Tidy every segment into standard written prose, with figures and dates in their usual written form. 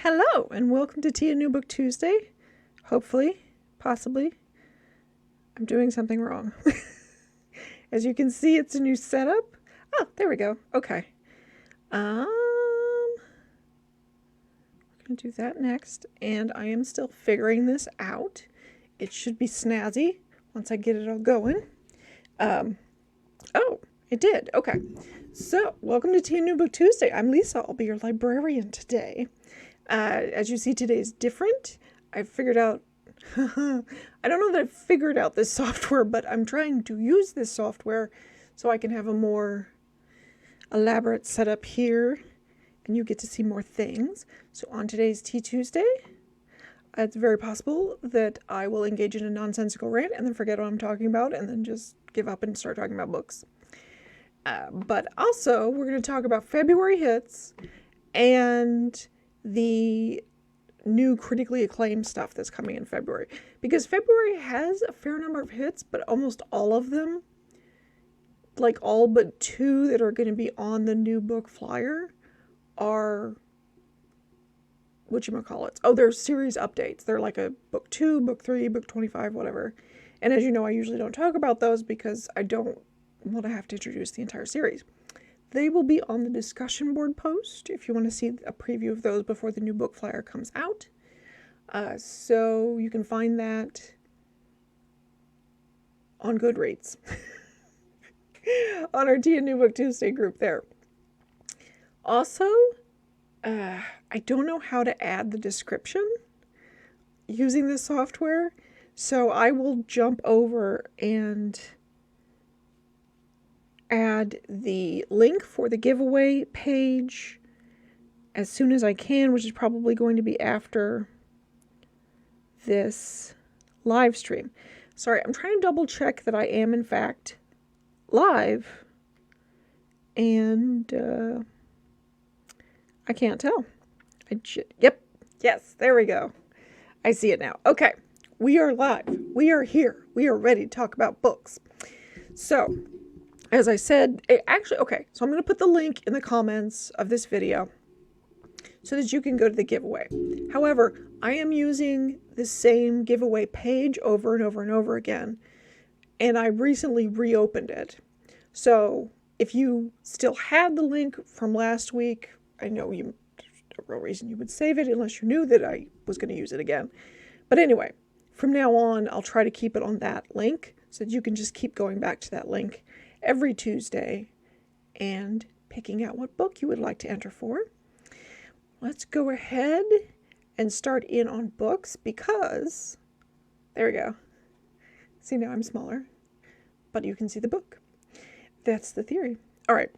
Hello, and welcome to Tea and New Book Tuesday. Hopefully, possibly, I'm doing something wrong. As you can see, it's a new setup. Oh, there we go. Okay. We're going to do that next, and I am still figuring this out. It should be snazzy once I get it all going. Oh, it did. Okay. So, welcome to Tea and New Book Tuesday. I'm Lisa. I'll be your librarian today. As you see, today is different. I've figured out, I don't know that I've figured out this software, but I'm trying to use this software so I can have a more elaborate setup here, and you get to see more things. So on today's Tea Tuesday, it's very possible that I will engage in a nonsensical rant and then forget what I'm talking about and then just give up and start talking about books. But also, we're going to talk about February hits and the new critically acclaimed stuff that's coming in February. Because February has a fair number of hits, but almost all of them, like all but two that are going to be on the new book flyer, are whatchamacallits. Oh, they're series updates. They're like a book 2, book 3, book 25, whatever. And as you know, I usually don't talk about those because I don't want to have to introduce the entire series. They will be on the discussion board post if you want to see a preview of those before the new book flyer comes out. So you can find that on Goodreads. On our Tea and New Book Tuesday group there. Also, I don't know how to add the description using this software, so I will jump over and add the link for the giveaway page as soon as I can, which is probably going to be after this live stream. Sorry, I'm trying to double check that I am in fact live, and I can't tell. Yep, yes, there we go. I see it now. Okay, we are live. We are here. We are ready to talk about books. So, as I said, okay, so I'm going to put the link in the comments of this video so that you can go to the giveaway. However, I am using the same giveaway page over and over and over again, and I recently reopened it. So if you still had the link from last week, I know there's no real reason you would save it unless you knew that I was going to use it again. But anyway, from now on, I'll try to keep it on that link so that you can just keep going back to that link every Tuesday and picking out what book you would like to enter for. Let's go ahead and start in on books because, there we go. See, now I'm smaller, but you can see the book. That's the theory. All right.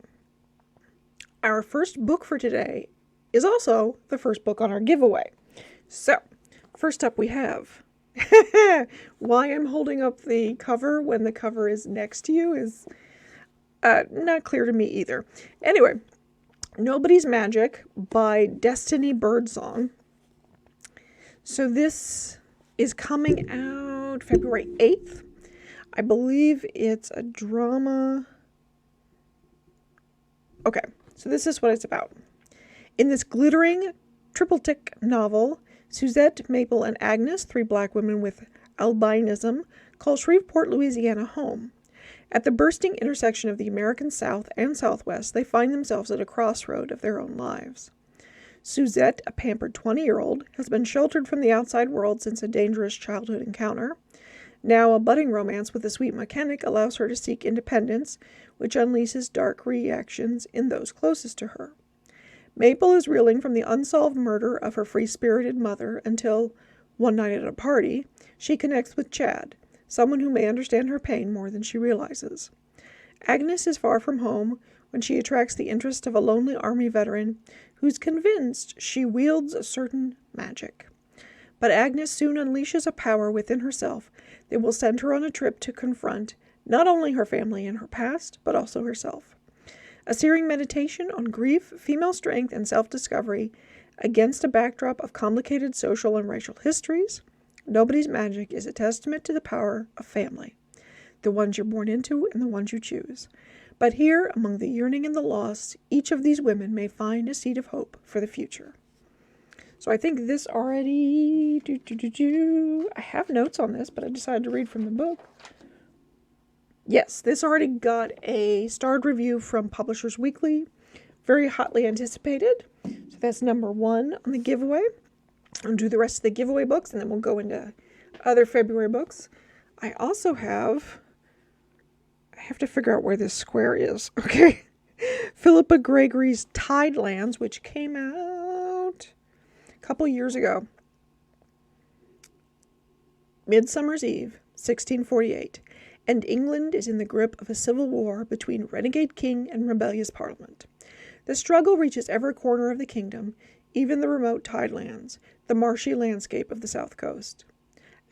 Our first book for today is also the first book on our giveaway. So, first up we have, why I'm holding up the cover when the cover is next to you is not clear to me either. Anyway, Nobody's Magic by Destiny Birdsong. So this is coming out February 8th. I believe it's a drama. Okay, so this is what it's about. In this glittering triptych novel, Suzette, Maple, and Agnes, 3 black women with albinism, call Shreveport, Louisiana home. At the bursting intersection of the American South and Southwest, they find themselves at a crossroad of their own lives. Suzette, a pampered 20-year-old, has been sheltered from the outside world since a dangerous childhood encounter. Now, a budding romance with a sweet mechanic allows her to seek independence, which unleashes dark reactions in those closest to her. Maple is reeling from the unsolved murder of her free-spirited mother until, one night at a party, she connects with Chad, someone who may understand her pain more than she realizes. Agnes is far from home when she attracts the interest of a lonely army veteran who's convinced she wields a certain magic. But Agnes soon unleashes a power within herself that will send her on a trip to confront not only her family and her past, but also herself. A searing meditation on grief, female strength, and self-discovery against a backdrop of complicated social and racial histories, Nobody's Magic is a testament to the power of family, the ones you're born into and the ones you choose. But here, among the yearning and the lost, each of these women may find a seed of hope for the future. So I think this already... I have notes on this, but I decided to read from the book. Yes, this already got a starred review from Publishers Weekly. Very hotly anticipated. So that's number 1 on the giveaway. I'll do the rest of the giveaway books, and then we'll go into other February books. I also have... I have to figure out where this square is. Okay. Philippa Gregory's Tidelands, which came out a couple years ago. Midsummer's Eve, 1648, and England is in the grip of a civil war between renegade king and rebellious parliament. The struggle reaches every corner of the kingdom, even the remote tidelands, the marshy landscape of the south coast.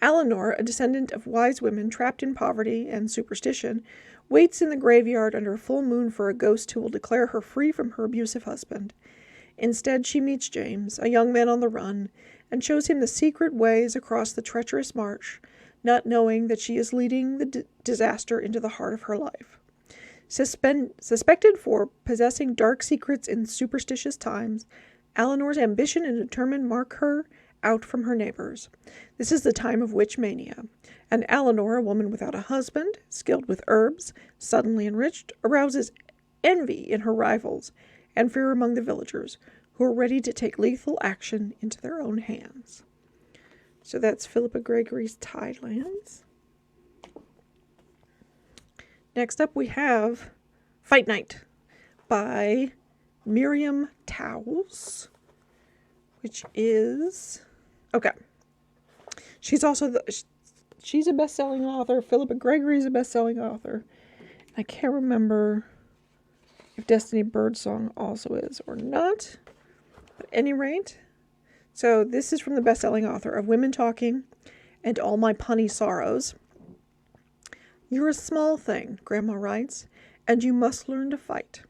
Eleanor, a descendant of wise women trapped in poverty and superstition, waits in the graveyard under a full moon for a ghost who will declare her free from her abusive husband. Instead, she meets James, a young man on the run, and shows him the secret ways across the treacherous marsh, not knowing that she is leading the disaster into the heart of her life. Suspected for possessing dark secrets in superstitious times, Eleanor's ambition and determination mark her out from her neighbors. This is the time of witch mania, and Eleanor, a woman without a husband, skilled with herbs, suddenly enriched, arouses envy in her rivals and fear among the villagers, who are ready to take lethal action into their own hands. So that's Philippa Gregory's Tidelands. Next up we have Fight Night by Miriam Towles, which is... Okay. She's a best-selling author. Philippa Gregory is a best-selling author. I can't remember if Destiny Birdsong also is or not. At any rate, so this is from the best-selling author of Women Talking and All My Punny Sorrows. You're a small thing, Grandma writes, and you must learn to fight.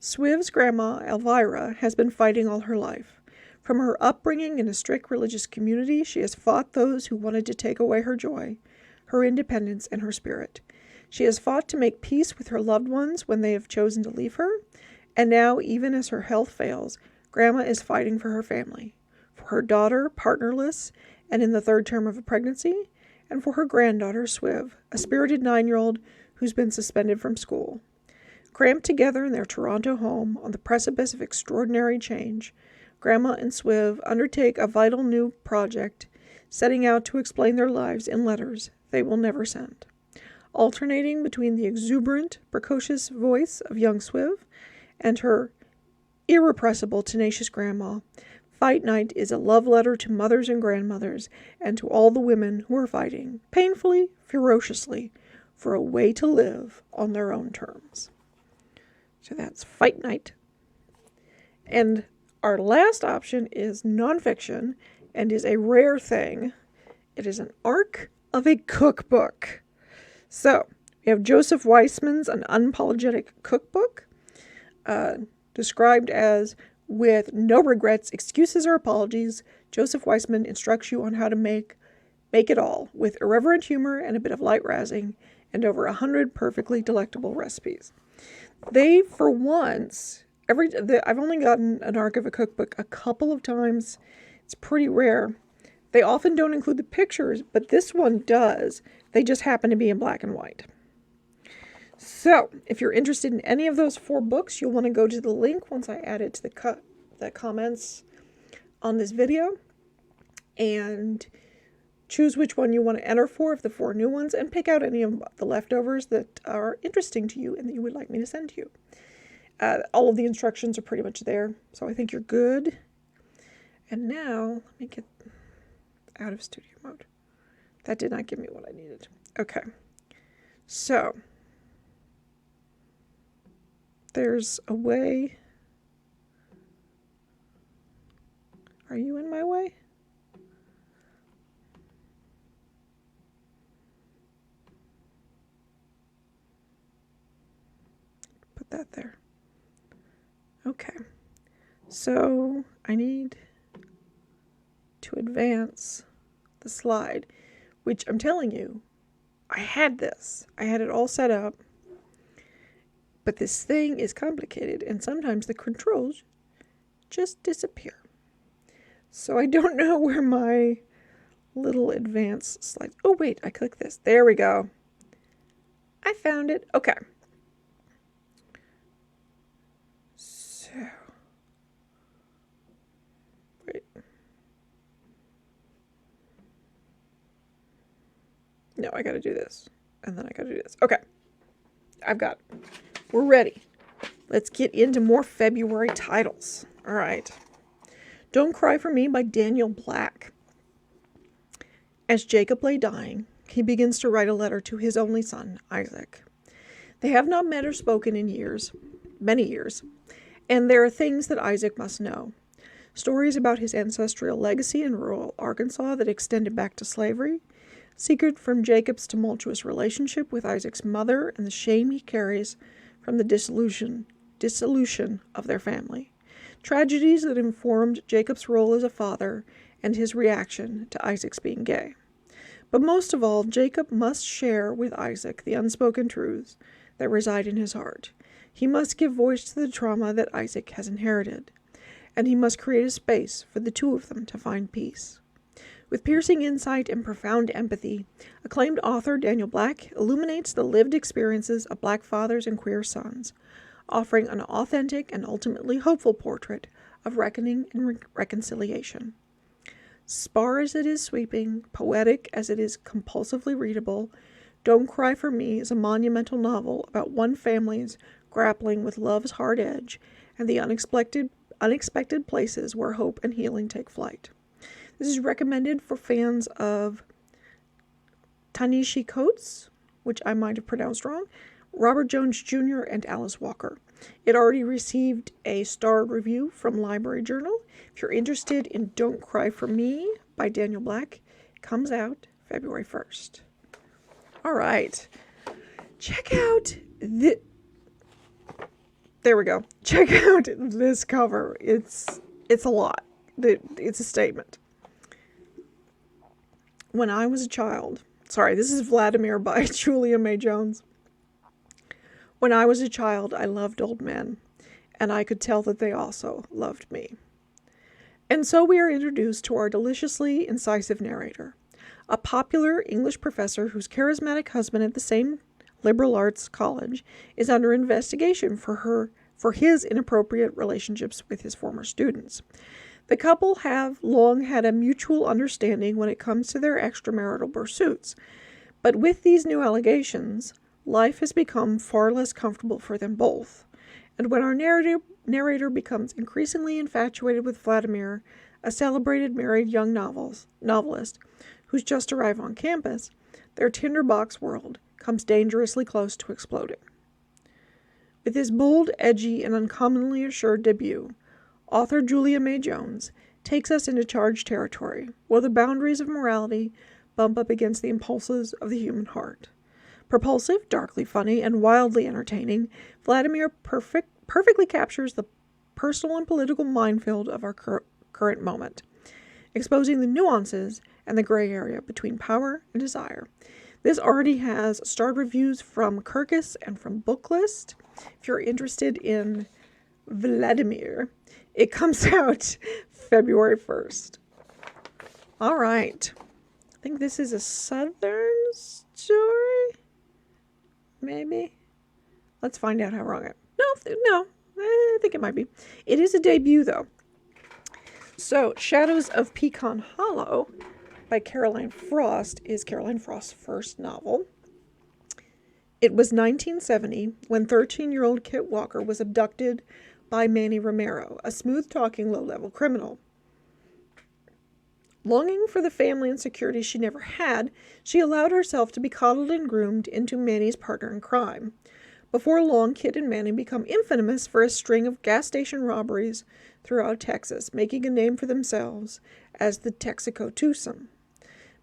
Swiv's grandma, Elvira, has been fighting all her life. From her upbringing in a strict religious community, she has fought those who wanted to take away her joy, her independence, and her spirit. She has fought to make peace with her loved ones when they have chosen to leave her, and now, even as her health fails, Grandma is fighting for her family, for her daughter, partnerless, and in the 3rd term of a pregnancy, and for her granddaughter, Swiv, a spirited 9-year-old who's been suspended from school. Cramped together in their Toronto home on the precipice of extraordinary change, Grandma and Swiv undertake a vital new project, setting out to explain their lives in letters they will never send. Alternating between the exuberant, precocious voice of young Swiv and her irrepressible, tenacious grandma, Fight Night is a love letter to mothers and grandmothers and to all the women who are fighting, painfully, ferociously, for a way to live on their own terms. So that's Fight Night. And our last option is nonfiction and is a rare thing. It is an arc of a cookbook. So we have Joseph Weissman's An Unapologetic Cookbook, described as, with no regrets, excuses, or apologies, Joseph Weissman instructs you on how to make it all, with irreverent humor and a bit of light razzing, and over 100 perfectly delectable recipes. They, for once, I've only gotten an arc of a cookbook a couple of times. It's pretty rare. They often don't include the pictures, but this one does. They just happen to be in black and white. So, if you're interested in any of those 4 books, you'll want to go to the link once I add it to the comments on this video, and choose which one you want to enter for of the 4 new ones, and pick out any of the leftovers that are interesting to you and that you would like me to send to you. All of the instructions are pretty much there, so I think you're good. And now, let me get out of studio mode. That did not give me what I needed. Okay, so there's a way. Are you in my way? Put that there. Okay. So I need to advance the slide, which I'm telling you, I had this. I had it all set up. But this thing is complicated, and sometimes the controls just disappear. So I don't know where my little advanced slides. Oh, wait, I clicked this. There we go. I found it. Okay. So, wait. No, I got to do this. And then I got to do this. Okay. I've got it. We're ready. Let's get into more February titles. All right. Don't Cry for Me by Daniel Black. As Jacob lay dying, he begins to write a letter to his only son, Isaac. They have not met or spoken in years, many years, and there are things that Isaac must know. Stories about his ancestral legacy in rural Arkansas that extended back to slavery, secret from Jacob's tumultuous relationship with Isaac's mother, and the shame he carries from the dissolution of their family. Tragedies that informed Jacob's role as a father and his reaction to Isaac's being gay. But most of all, Jacob must share with Isaac the unspoken truths that reside in his heart. He must give voice to the trauma that Isaac has inherited, and he must create a space for the two of them to find peace. With piercing insight and profound empathy, acclaimed author Daniel Black illuminates the lived experiences of Black fathers and queer sons, offering an authentic and ultimately hopeful portrait of reckoning and reconciliation. Spar as it is sweeping, poetic as it is compulsively readable, Don't Cry for Me is a monumental novel about one family's grappling with love's hard edge and the unexpected places where hope and healing take flight. This is recommended for fans of Ta-Nehisi Coates, which I might have pronounced wrong, Robert Jones Jr., and Alice Walker. It already received a starred review from Library Journal. If you're interested in Don't Cry for Me by Daniel Black, it comes out February 1st. All right. Check out the... There we go. Check out this cover. It's a lot. It's a statement. When I was a child... Sorry, this is Vladimir by Julia May Jones. When I was a child, I loved old men, and I could tell that they also loved me. And so we are introduced to our deliciously incisive narrator, a popular English professor whose charismatic husband at the same liberal arts college is under investigation for his inappropriate relationships with his former students. The couple have long had a mutual understanding when it comes to their extramarital pursuits, but with these new allegations, life has become far less comfortable for them both. And when our narrator becomes increasingly infatuated with Vladimir, a celebrated married young novelist who's just arrived on campus, their tinderbox world comes dangerously close to exploding. With his bold, edgy, and uncommonly assured debut, author Julia May Jones takes us into charged territory, where the boundaries of morality bump up against the impulses of the human heart. Propulsive, darkly funny, and wildly entertaining, Vladimir perfectly captures the personal and political minefield of our current moment, exposing the nuances and the gray area between power and desire. This already has starred reviews from Kirkus and from Booklist. If you're interested in Vladimir, it comes out February 1st. All right. I think this is a Southern story. Maybe. Let's find out how wrong I am. No, I think it might be. It is a debut, though. So, Shadows of Pecan Hollow by Caroline Frost is Caroline Frost's first novel. It was 1970 when 13-year-old Kit Walker was abducted by Manny Romero, a smooth-talking, low-level criminal. Longing for the family and security she never had, she allowed herself to be coddled and groomed into Manny's partner in crime. Before long, Kit and Manny become infamous for a string of gas station robberies throughout Texas, making a name for themselves as the Texaco Twosome.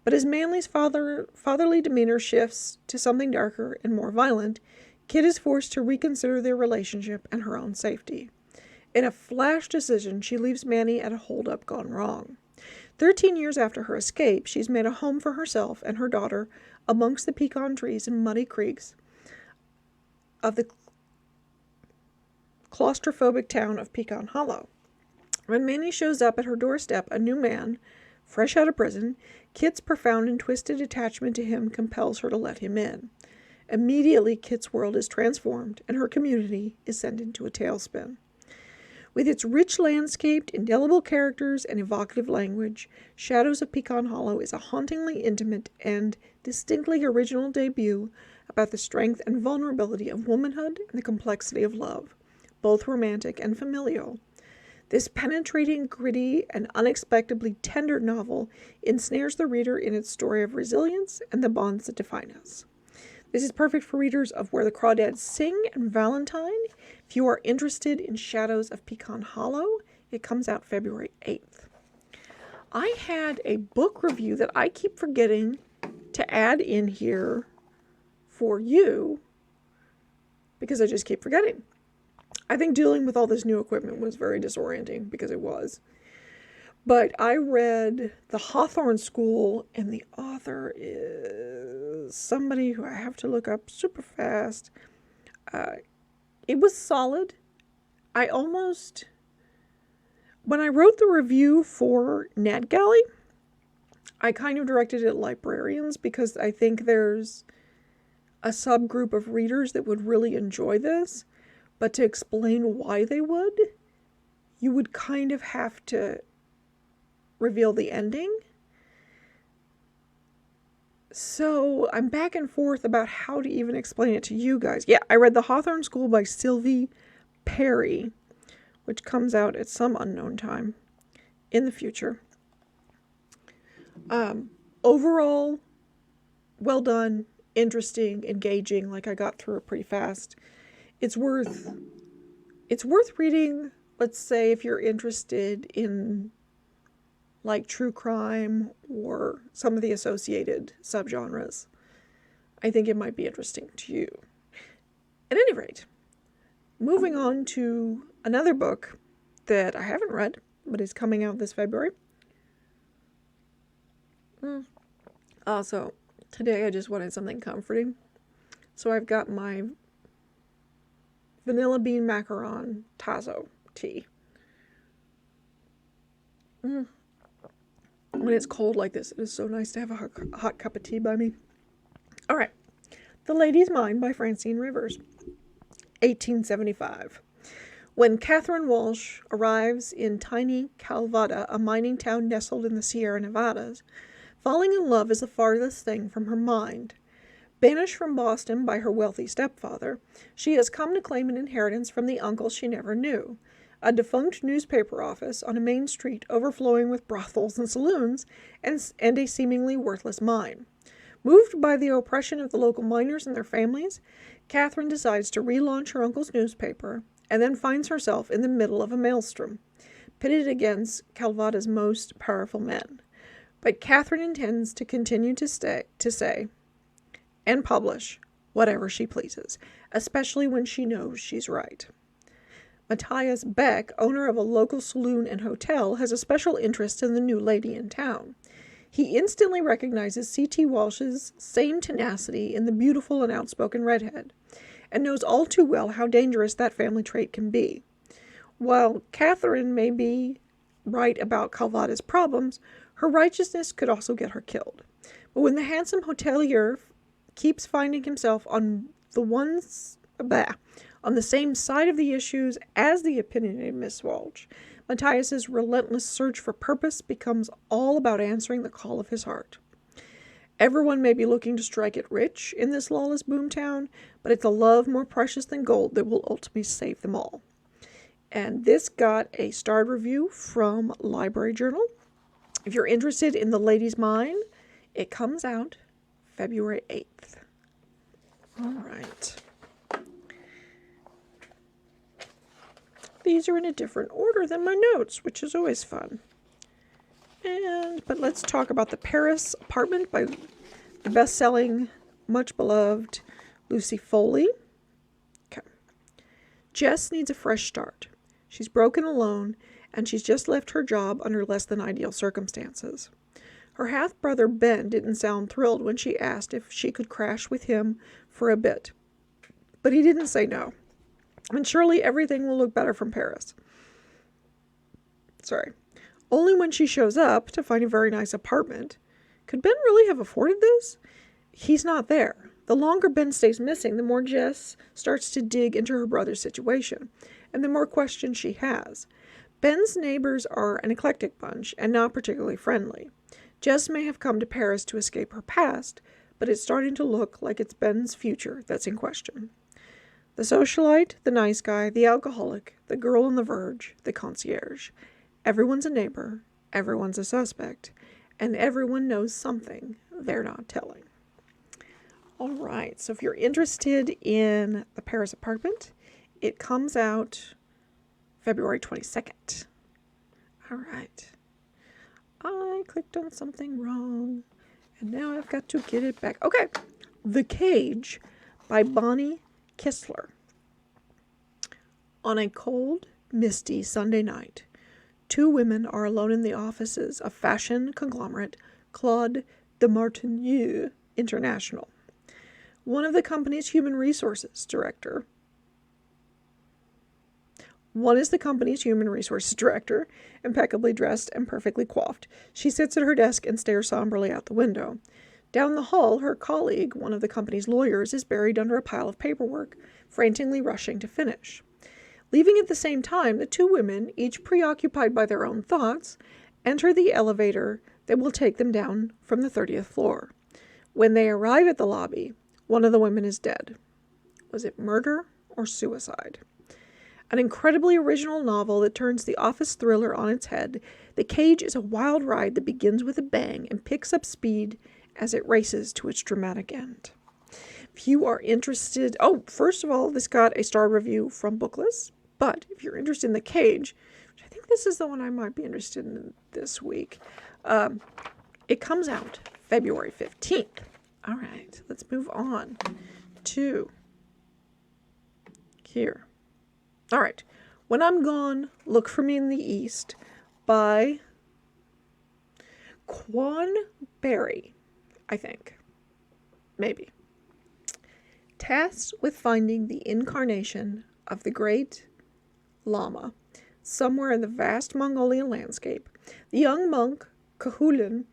But as Manly's fatherly demeanor shifts to something darker and more violent, Kit is forced to reconsider their relationship and her own safety. In a flash decision, she leaves Manny at a holdup gone wrong. 13 years after her escape, she's made a home for herself and her daughter amongst the pecan trees and muddy creeks of the claustrophobic town of Pecan Hollow. When Manny shows up at her doorstep, a new man, fresh out of prison, Kit's profound and twisted attachment to him compels her to let him in. Immediately, Kit's world is transformed, and her community is sent into a tailspin. With its rich landscape, indelible characters, and evocative language, Shadows of Pecan Hollow is a hauntingly intimate and distinctly original debut about the strength and vulnerability of womanhood and the complexity of love, both romantic and familial. This penetrating, gritty, and unexpectedly tender novel ensnares the reader in its story of resilience and the bonds that define us. This is perfect for readers of Where the Crawdads Sing and Valentine. If you are interested in Shadows of Pecan Hollow, it comes out February 8th. I had a book review that I keep forgetting to add in here for you because I just keep forgetting. I think dealing with all this new equipment was very disorienting because it was. But I read The Hawthorne School, and the author is somebody who I have to look up super fast. It was solid. When I wrote the review for NetGalley, I kind of directed it at librarians because I think there's a subgroup of readers that would really enjoy this. But to explain why they would, you would kind of have to reveal the ending. So I'm back and forth about how to even explain it to you guys. Yeah, I read The Hawthorne School by Sylvie Perry, which comes out at some unknown time in the future. Overall, well done, interesting, engaging. Like, I got through it pretty fast. It's worth reading, let's say, if you're interested in like true crime or some of the associated subgenres. I think it might be interesting to you. At any rate, moving on to another book that I haven't read, but is coming out this February. Also, today I just wanted something comforting. So I've got my vanilla bean macaron Tazo tea. When it's cold like this, it is so nice to have a hot cup of tea by me. All right. The Lady's Mind by Francine Rivers, 1875. When Catherine Walsh arrives in tiny Calvada, a mining town nestled in the Sierra Nevadas, falling in love is the farthest thing from her mind. Banished from Boston by her wealthy stepfather, she has come to claim an inheritance from the uncle she never knew, a defunct newspaper office on a main street overflowing with brothels and saloons, and a seemingly worthless mine. Moved by the oppression of the local miners and their families, Catherine decides to relaunch her uncle's newspaper, and then finds herself in the middle of a maelstrom, pitted against Calvada's most powerful men. But Catherine intends to continue to say and publish whatever she pleases, especially when she knows she's right. Matthias Beck, owner of a local saloon and hotel, has a special interest in the new lady in town. He instantly recognizes C.T. Walsh's same tenacity in the beautiful and outspoken redhead, and knows all too well how dangerous that family trait can be. While Catherine may be right about Calvada's problems, her righteousness could also get her killed. But when the handsome hotelier keeps finding himself on the same side of the issues as the opinionated Miss Walsh, Matthias's relentless search for purpose becomes all about answering the call of his heart. Everyone may be looking to strike it rich in this lawless boomtown, but it's a love more precious than gold that will ultimately save them all. And this got a starred review from Library Journal. If you're interested in The Lady's Mind, it comes out February 8th. All right. These are in a different order than my notes, which is always fun. But let's talk about The Paris Apartment by the best-selling, much-beloved Lucy Foley. Okay. Jess needs a fresh start. She's broken alone, and she's just left her job under less than ideal circumstances. Her half-brother Ben didn't sound thrilled when she asked if she could crash with him for a bit. But he didn't say no. And surely everything will look better from Paris. Sorry. Only when she shows up to find a very nice apartment. Could Ben really have afforded this? He's not there. The longer Ben stays missing, the more Jess starts to dig into her brother's situation, and the more questions she has. Ben's neighbors are an eclectic bunch and not particularly friendly. Jess may have come to Paris to escape her past, but it's starting to look like it's Ben's future that's in question. The socialite, the nice guy, the alcoholic, the girl on the verge, the concierge. Everyone's a neighbor, everyone's a suspect, and everyone knows something they're not telling. All right, so if you're interested in the Paris apartment, it comes out February 22nd. All right. I clicked on something wrong, and now I've got to get it back. Okay. The Cage by Bonnie Kistler. On a cold, misty Sunday night, two women are alone in the offices of fashion conglomerate Claude de Martigny International. One is the company's human resources director, impeccably dressed and perfectly coiffed. She sits at her desk and stares somberly out the window. Down the hall, her colleague, one of the company's lawyers, is buried under a pile of paperwork, frantically rushing to finish. Leaving at the same time, the two women, each preoccupied by their own thoughts, enter the elevator that will take them down from the 30th floor. When they arrive at the lobby, one of the women is dead. Was it murder or suicide? An incredibly original novel that turns the office thriller on its head, The Cage is a wild ride that begins with a bang and picks up speed as it races to its dramatic end. If you are interested... Oh, first of all, this got a star review from Booklist. But if you're interested in The Cage, which I think this is the one I might be interested in this week, it comes out February 15th. All right, let's move on to here. All right, When I'm Gone, Look for Me in the East by Quan Berry, I think. Maybe. Tasked with finding the incarnation of the great Lama somewhere in the vast Mongolian landscape, the young monk Kahulun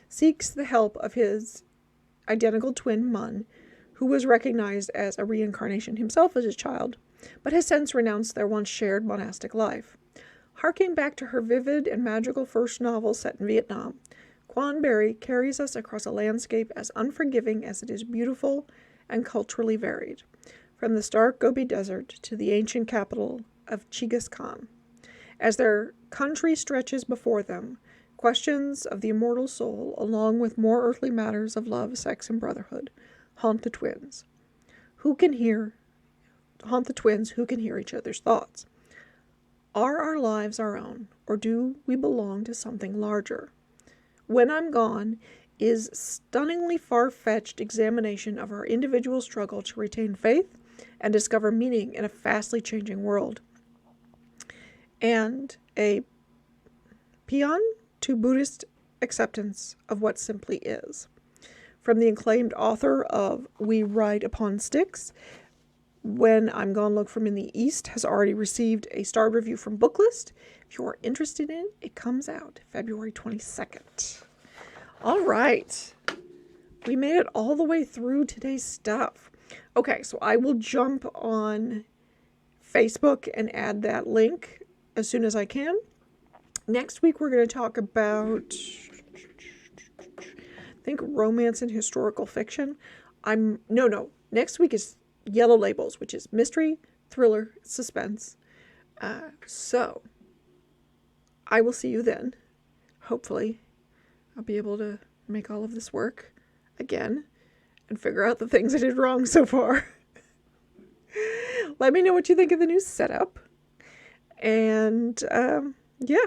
seeks the help of his identical twin Mun, who was recognized as a reincarnation himself as a child, but has since renounced their once shared monastic life. Harking back to her vivid and magical first novel set in Vietnam, Quan Berry carries us across a landscape as unforgiving as it is beautiful and culturally varied, from the stark Gobi Desert to the ancient capital of Genghis Khan. As their country stretches before them, questions of the immortal soul, along with more earthly matters of love, sex, and brotherhood, haunt the twins who can hear each other's thoughts. Are our lives our own, or do we belong to something larger? When I'm Gone is stunningly far-fetched examination of our individual struggle to retain faith and discover meaning in a fastly changing world, and a paean to Buddhist acceptance of what simply is. From the acclaimed author of We Ride Upon Sticks, When I'm Gone, Look for Me in the East has already received a star review from Booklist. If you're interested in it, it comes out February 22nd. All right. We made it all the way through today's stuff. Okay, so I will jump on Facebook and add that link as soon as I can. Next week, we're going to talk about, I think, romance and historical fiction. Next week is Yellow Labels, which is mystery, thriller, suspense. So I will see you then. Hopefully, I'll be able to make all of this work again and figure out the things I did wrong so far. Let me know what you think of the new setup. And, yeah.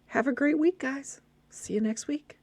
Have a great week, guys. See you next week.